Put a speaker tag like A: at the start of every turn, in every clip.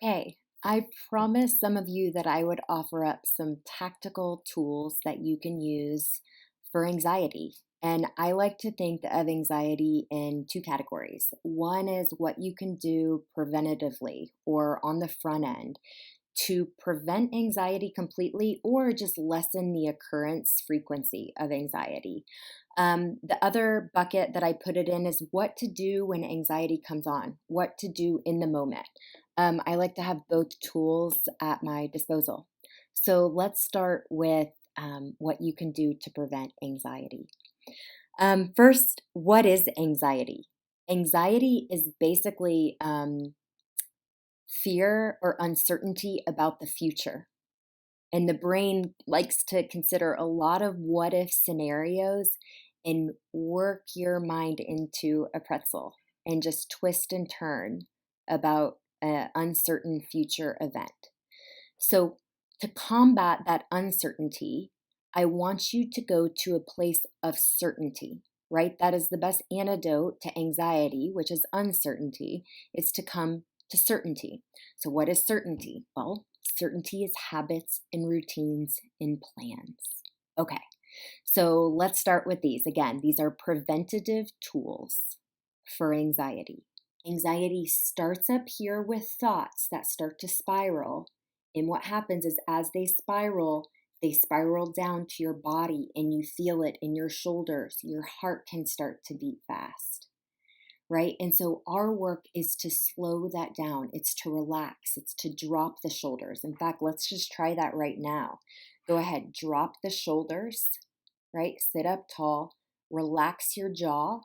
A: Okay, I promised some of you that I would offer up some tactical tools that you can use for anxiety. And I like to think of anxiety in two categories. One is what you can do preventatively or on the front end to prevent anxiety completely or just lessen the occurrence frequency of anxiety. The other bucket that I put it in is what to do when anxiety comes on, what to do in the moment. I like to have both tools at my disposal. So let's start with what you can do to prevent anxiety. First, what is anxiety? Anxiety is basically fear or uncertainty about the future. And the brain likes to consider a lot of what if scenarios and work your mind into a pretzel and just twist and turn about an uncertain future event. So, to combat that uncertainty, I want you to go to a place of certainty, right? That is the best antidote to anxiety, which is uncertainty, is to come to certainty. So, what is certainty? Well, certainty is habits and routines and plans. Okay, so let's start with these. Again, these are preventative tools for anxiety. Anxiety starts up here with thoughts that start to spiral. And what happens is, as they spiral down to your body and you feel it in your shoulders. Your heart can start to beat fast, right? And so, our work is to slow that down. It's to relax, it's to drop the shoulders. In fact, let's just try that right now. Go ahead, drop the shoulders, right? Sit up tall, relax your jaw,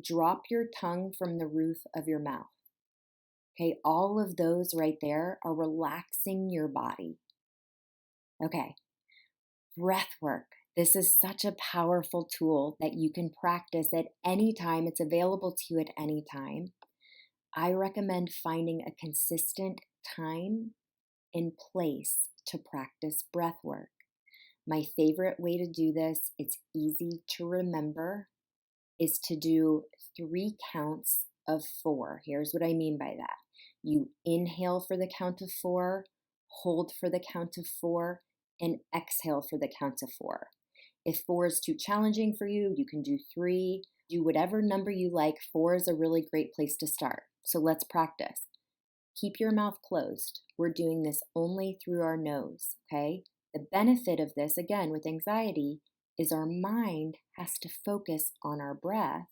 A: drop your tongue from the roof of your mouth. Okay, all of those right there are relaxing your body. Okay, breath work. This is such a powerful tool that you can practice at any time. It's available to you at any time. I recommend finding a consistent time and place to practice breath work. My favorite way to do this, it's easy to remember, is to do 3 counts of 4. Here's what I mean by that. You inhale for the count of 4, hold for the count of 4, and exhale for the count of 4. If 4 is too challenging for you, you can do 3. Do whatever number you like. 4 is a really great place to start. So let's practice. Keep your mouth closed. We're doing this only through our nose, okay? The benefit of this, again, with anxiety, is our mind has to focus on our breath.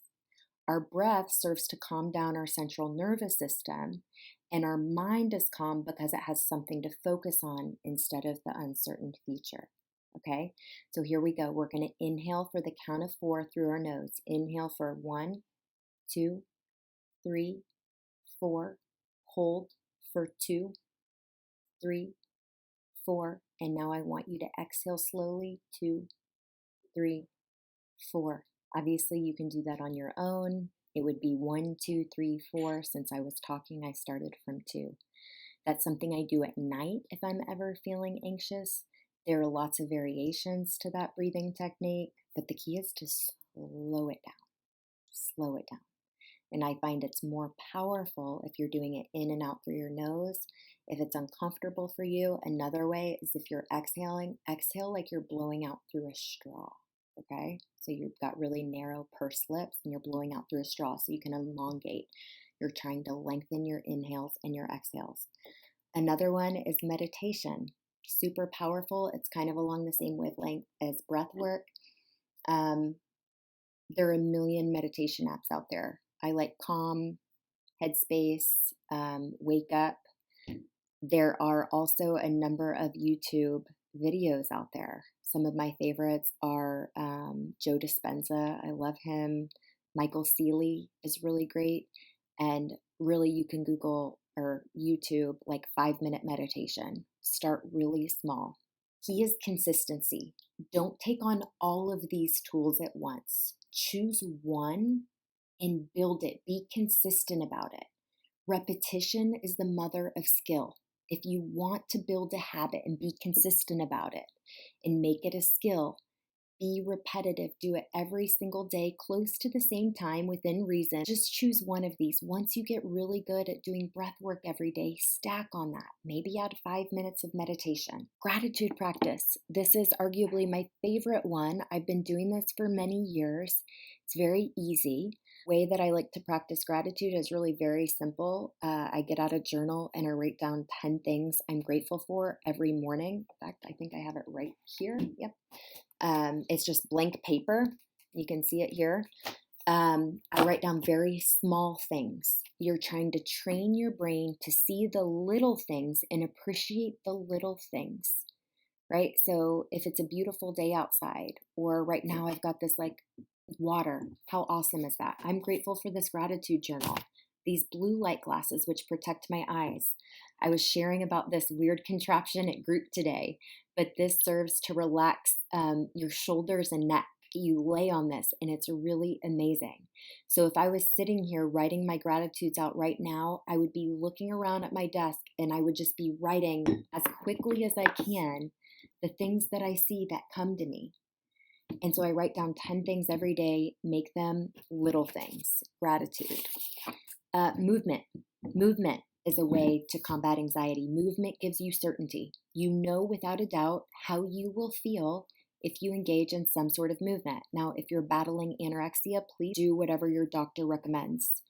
A: Our breath serves to calm down our central nervous system, and our mind is calm because it has something to focus on instead of the uncertain future. Okay, so here we go. We're going to inhale for the count of 4 through our nose. Inhale for 1, 2, 3, 4. Hold for 2, 3, 4. And now I want you to exhale slowly. 2, 3, 4. Obviously, you can do that on your own. It would be 1, 2, 3, 4. Since I was talking, I started from 2. That's something I do at night if I'm ever feeling anxious. There are lots of variations to that breathing technique, but the key is to slow it down. Slow it down. And I find it's more powerful if you're doing it in and out through your nose. If it's uncomfortable for you, another way is if you're exhaling, exhale like you're blowing out through a straw. Okay? So you've got really narrow pursed lips and you're blowing out through a straw so you can elongate. You're trying to lengthen your inhales and your exhales. Another one is meditation. Super powerful. It's kind of along the same wavelength as breath work. There are a million meditation apps out there. I like Calm, Headspace, Wake Up. There are also a number of YouTube videos out there. Some of my favorites are Joe Dispenza. I love him. Michael Seeley is really great. And really, you can Google or YouTube like 5-minute meditation. Start really small. Key is consistency. Don't take on all of these tools at once. Choose one and build it. Be consistent about it. Repetition is the mother of skill. If you want to build a habit and be consistent about it and make it a skill, Be repetitive. Do it every single day, close to the same time, within reason. Just choose one of these. Once you get really good at doing breath work every day, stack on that. Maybe add 5 minutes of meditation. Gratitude practice. This is arguably my favorite one. I've been doing this for many years. It's very easy. The way that I like to practice gratitude is really very simple. I get out a journal and I write down 10 things I'm grateful for every morning. In fact, I think I have it right here. Yep. It's just blank paper. You can see it here. I write down very small things. You're trying to train your brain to see the little things and appreciate the little things, right? So if it's a beautiful day outside, or right now I've got this like water, how awesome is that? I'm grateful for this gratitude journal. These blue light glasses, which protect my eyes. I was sharing about this weird contraption at group today, but this serves to relax your shoulders and neck. You lay on this and it's really amazing. So if I was sitting here writing my gratitudes out right now, I would be looking around at my desk and I would just be writing as quickly as I can the things that I see that come to me. And so I write down 10 things every day, make them little things. Gratitude. Movement. Movement is a way to combat anxiety. Movement gives you certainty. You know without a doubt how you will feel if you engage in some sort of movement. Now, if you're battling anorexia, please do whatever your doctor recommends.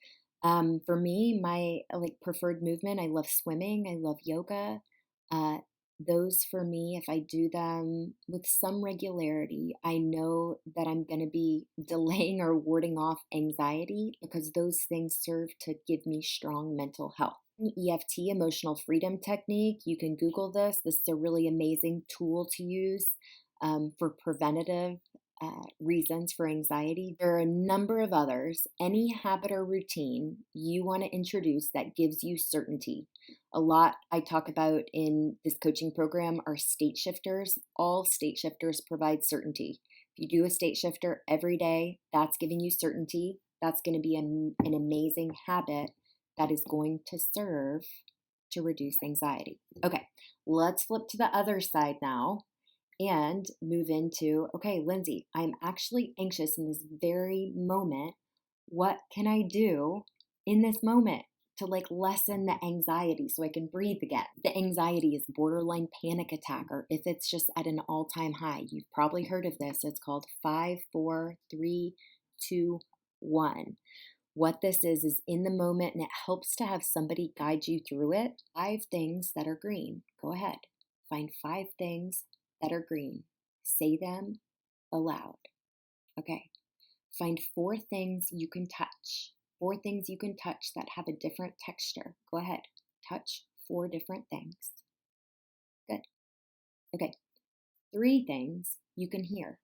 A: For me, my preferred movement, I love swimming, I love yoga. Those for me, if I do them with some regularity, I know that I'm going to be delaying or warding off anxiety because those things serve to give me strong mental health. EFT, emotional freedom technique, you can Google this. This is a really amazing tool to use for preventative reasons for anxiety. There are a number of others. Any habit or routine you want to introduce that gives you certainty. A lot I talk about in this coaching program are state shifters. All state shifters provide certainty. If you do a state shifter every day, that's giving you certainty. That's going to be an amazing habit that is going to serve to reduce anxiety. Okay, let's flip to the other side now and move into, okay, Lindsay, I'm actually anxious in this very moment. What can I do in this moment to lessen the anxiety so I can breathe again? The anxiety is borderline panic attack, or if it's just at an all-time high, you've probably heard of this. It's called 5, 4, 3, 2, 1. What this is in the moment, and it helps to have somebody guide you through it. 5 things that are green. Go ahead. Find 5 things that are green. Say them aloud. Okay. Find 4 things you can touch. 4 things you can touch that have a different texture. Go ahead. Touch 4 different things. Good. Okay. 3 things you can hear.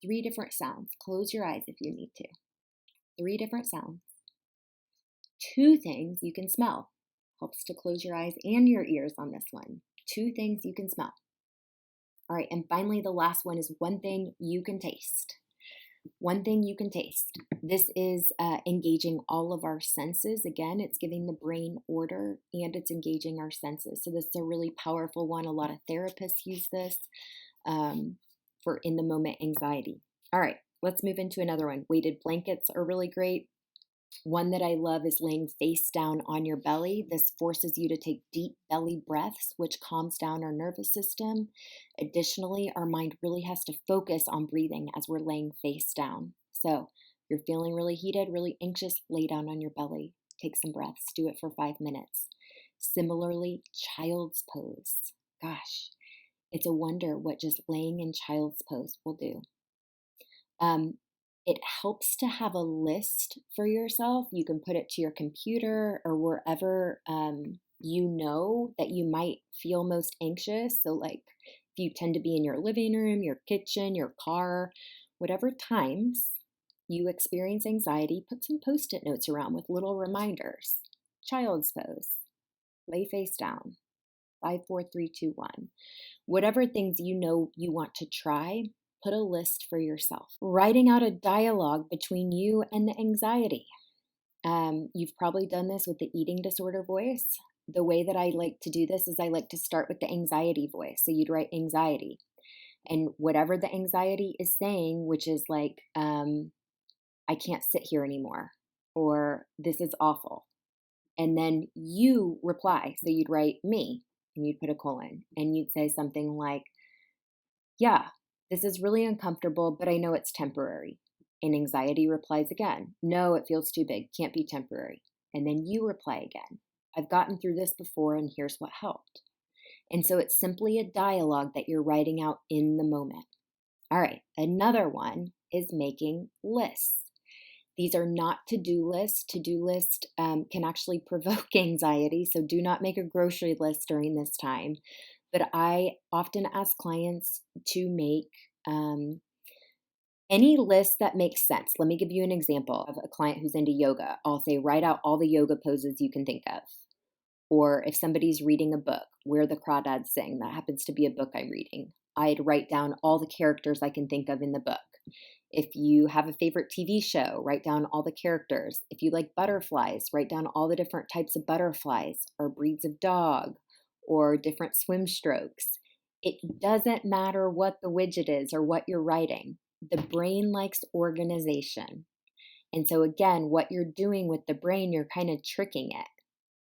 A: 3 different sounds. Close your eyes if you need to. 3 different sounds. 2 things you can smell. Helps to close your eyes and your ears on this one. 2 things you can smell. All right, and finally, the last one is 1 thing you can taste. 1 thing you can taste. This is engaging all of our senses. Again, it's giving the brain order and it's engaging our senses. So this is a really powerful one. A lot of therapists use this for in the moment anxiety. All right, let's move into another one. Weighted blankets are really great. One that I love is laying face down on your belly. This forces you to take deep belly breaths, which calms down our nervous system. Additionally, our mind really has to focus on breathing as we're laying face down. So if you're feeling really heated, really anxious, lay down on your belly. Take some breaths. Do it for 5 minutes. Similarly, child's pose. Gosh, it's a wonder what just laying in child's pose will do. It helps to have a list for yourself. You can put it to your computer or wherever you know that you might feel most anxious. So if you tend to be in your living room, your kitchen, your car, whatever times you experience anxiety, put some Post-it notes around with little reminders. Child's pose, lay face down, 5, 4, 3, 2, 1. Whatever things you know you want to try, put a list for yourself. Writing out a dialogue between you and the anxiety. You've probably done this with the eating disorder voice. The way that I like to do this is I like to start with the anxiety voice. So you'd write anxiety. And whatever the anxiety is saying, which is like, I can't sit here anymore, or this is awful. And then you reply. So you'd write me and you'd put a colon and you'd say something like, yeah, this is really uncomfortable, but I know it's temporary. And anxiety replies again, no, it feels too big, can't be temporary. And then you reply again, I've gotten through this before and here's what helped. And so it's simply a dialogue that you're writing out in the moment. All right, another one is making lists. These are not to-do lists. To-do list can actually provoke anxiety, so do not make a grocery list during this time. But I often ask clients to make any list that makes sense. Let me give you an example of a client who's into yoga. I'll say, write out all the yoga poses you can think of. Or if somebody's reading a book, Where the Crawdads Sing, that happens to be a book I'm reading, I'd write down all the characters I can think of in the book. If you have a favorite TV show, write down all the characters. If you like butterflies, write down all the different types of butterflies or breeds of dog or different swim strokes. It doesn't matter what the widget is or what you're writing. The brain likes organization. And so again, what you're doing with the brain, you're kind of tricking it.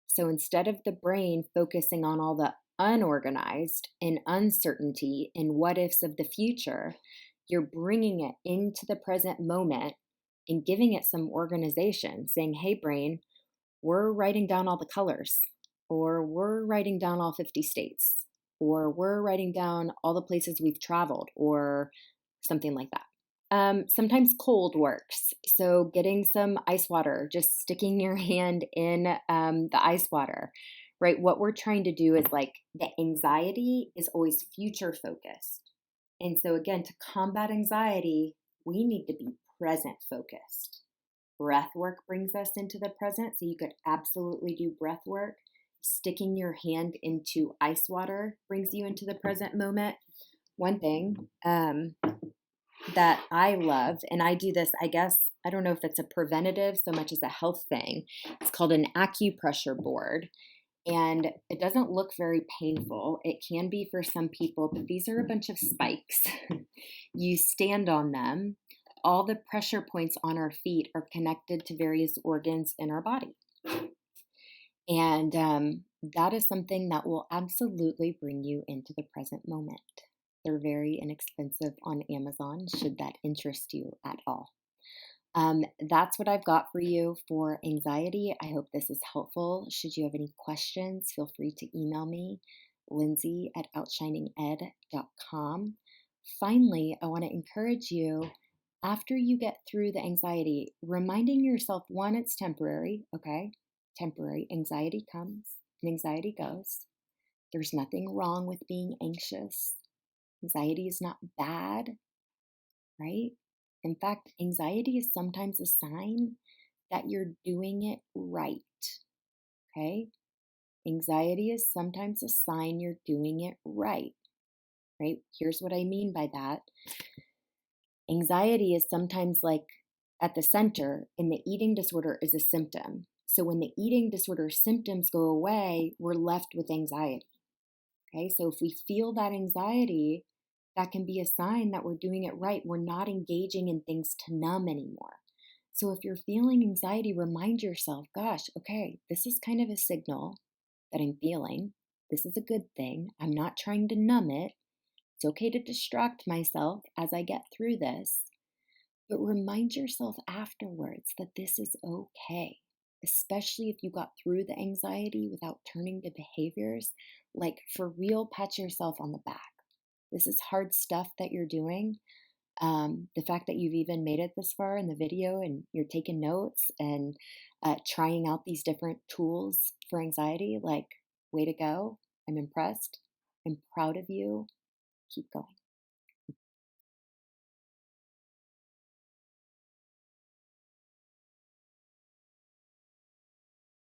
A: So instead of the brain focusing on all the unorganized and uncertainty and what ifs of the future, you're bringing it into the present moment and giving it some organization, saying, hey, brain, we're writing down all the colors, or we're writing down all 50 states, or we're writing down all the places we've traveled, or something like that. Sometimes cold works. So getting some ice water, just sticking your hand in the ice water, right? What we're trying to do is like the anxiety is always future focused. And so again, to combat anxiety, we need to be present focused. Breath work brings us into the present. So you could absolutely do breath work. Sticking your hand into ice water brings you into the present moment. One thing, that I love, and I do this, I guess, I don't know if it's a preventative so much as a health thing. It's called an acupressure board, and it doesn't look very painful. It can be for some people, but these are a bunch of spikes. You stand on them. All the pressure points on our feet are connected to various organs in our body. And that is something that will absolutely bring you into the present moment. They're very inexpensive on Amazon, should that interest you at all. That's what I've got for you for anxiety. I hope this is helpful. Should you have any questions, feel free to email me, lindsay@outshininged.com. Finally, I want to encourage you, after you get through the anxiety, reminding yourself, one, it's temporary, okay? Temporary. Anxiety comes and anxiety goes. There's nothing wrong with being anxious. Anxiety is not bad, right? In fact, anxiety is sometimes a sign that you're doing it right, okay? Anxiety is sometimes a sign you're doing it right? Here's what I mean by that. Anxiety is sometimes like at the center, and the eating disorder is a symptom. So when the eating disorder symptoms go away, we're left with anxiety, okay? So if we feel that anxiety, that can be a sign that we're doing it right. We're not engaging in things to numb anymore. So if you're feeling anxiety, remind yourself, gosh, okay, this is kind of a signal that I'm feeling. This is a good thing. I'm not trying to numb it. It's okay to distract myself as I get through this. But remind yourself afterwards that this is okay, especially if you got through the anxiety without turning to behaviors. Like, for real, pat yourself on the back. This is hard stuff that you're doing. The fact that you've even made it this far in the video and you're taking notes and trying out these different tools for anxiety, like, way to go. I'm impressed. I'm proud of you. Keep going.